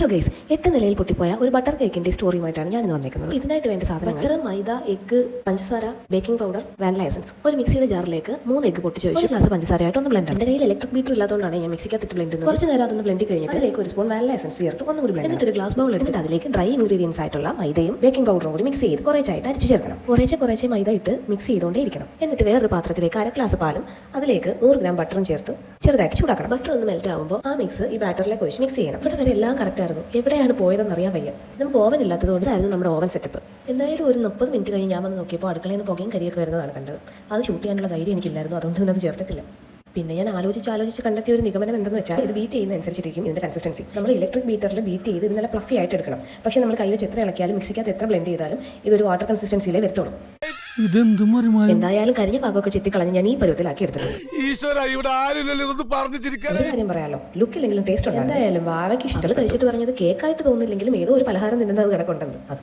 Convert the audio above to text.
Hello guys, 8 നിലയിൽ പൊട്ടിപ്പോയ ഒരു butter കേക്കിന്റെ സ്റ്റോറിയുമായിട്ടാണ് ഞാൻ ഇന്ന് വന്നിരിക്കുന്നത്. ഇതിനായിട്ട് വേണ്ട സാധനങ്ങൾ ബട്ടർ, മൈദ, എഗ്, പഞ്ചസാര, ബേക്കിംഗ് പൗഡർ, വാനില എസൻസ്. ഒരു മിക്സിയുടെ ജാറിലേക്ക് 3 എഗ് പൊട്ടിച്ച് വെച്ച് ഗ്ലാസ് പഞ്ചസാരയായിട്ട് ഒന്ന് ബ്ലെൻഡ്. എന്റെ കയ്യിൽ ഇലക്ട്രിക് ബീറ്റർ ഇല്ലാത്തതുകൊണ്ടാണ് ഞാൻ മിക്സിക്കകത്തിട്ട് ബ്ലെൻഡ് ചെയ്യുന്നത്. കുറച്ച് നേരം അതൊന്ന് ബ്ലെൻഡ് കഴിഞ്ഞിട്ട് അതിലേക്ക് ഒരു സ്പൂൺ വാനില എസൻസ് ചേർത്ത് ഒന്നുകൂടി ബ്ലെൻഡ്. എന്നിട്ട് ഒരു ഗ്ലാസ് ബൗൾ എടുത്തിട്ട് അതിലേക്ക് ഡ്രൈ ഇൻഗ്രീഡിയൻസ് ആയിട്ടുള്ള മൈദയും ബേക്കിംഗ് പൗഡറും കൂടി മിക്സ് ചെയ്ത് കുറച്ചായിട്ട് അരിച്ച് ചേർക്കണം. കുറേശ്ശെ മൈദ ഇട്ട് മിക്സ് ചെയ്തുകൊണ്ടേ ഇരിക്കണം. എന്നിട്ട് വേറൊരു പാത്രത്തിലേക്ക് 1/2 ഗ്ലാസ് പാലും അതിലേക്ക് 100 ഗ്രാം ബട്ടറും ചേർത്ത് ചെറുതായിട്ട് ചൂടാക്കണം. ബട്ടർ ഒന്ന് മെൽറ്റ് ആകുമ്പോൾ ആ മിക്സ് ഈ ബാറ്ററിലേക്ക് ഒഴിച്ച് മിക്സ് ചെയ്യണം. ഇവിടെ വരെ എല്ലാം കറക്റ്റ് ആയിരുന്നു. എവിടെയാണ് പോയതെന്ന് അറിയാൻ വയ്യ. നമുക്ക് ഓവൻ ഇല്ലാത്തതുകൊണ്ടായിരുന്നു നമ്മുടെ ഓവൻ സെറ്റപ്പ്. എന്തായാലും ഒരു 30 മിനിറ്റ് കഴിഞ്ഞ് ഞാൻ വന്ന് നോക്കിയപ്പോൾ അടുക്കളയിൽ നിന്ന് പുകയും കരിയൊക്കെ വരുന്നതാണ് കണ്ടത്. അത് ഷൂട്ട് ചെയ്യാനുള്ള ധൈര്യം എനിക്കില്ലായിരുന്നു, അതുകൊണ്ട് തന്നെ അത് ചേർത്തിട്ടില്ല. പിന്നെ ഞാൻ ആലോചിച്ച് കണ്ടെത്തിയ ഒരു നിഗമനം എന്തെന്ന് വെച്ചാൽ, ഇത് ബീറ്റ് ചെയ്യുന്ന അനുസരിച്ചിരിക്കും ഇതിന്റെ കൺസിസ്റ്റൻസി. നമ്മൾ ഇലക്ട്രിക് ബീറ്ററിൽ ബീറ്റ് ചെയ്ത് ഇത് നല്ല ഫ്ലഫി ആയിട്ട് എടുക്കണം. പക്ഷേ നമ്മൾ കൈവച്ച് എത്ര ഇളക്കിയാലും മിക്സിക്കകത്ത് എത്ര ബ്ലെൻഡ് ചെയ്താലും ഇതൊരു വാട്ടർ കൺസിസ്റ്റൻസിയിലേ വരത്തുള്ളൂ. എന്തായാലും കരിഞ്ഞ ഭാഗമൊക്കെ ചെത്തിക്കളഞ്ഞ് ഞാൻ ഈ പരുവത്തിലാക്കി എടുത്തിട്ടുണ്ട്. ഒരു കാര്യം പറയാലോ, ലുക്ക് ഇല്ലെങ്കിലും ടേസ്റ്റ് ഉണ്ട്. എന്തായാലും വാവയ്ക്ക് ഇഷ്ടം കഴിച്ചിട്ട് പറഞ്ഞത് കേക്കായിട്ട് തോന്നില്ലെങ്കിലും ഏതോ ഒരു പലഹാരം തിന്നുന്നത് കിടക്കുണ്ടെന്ന്.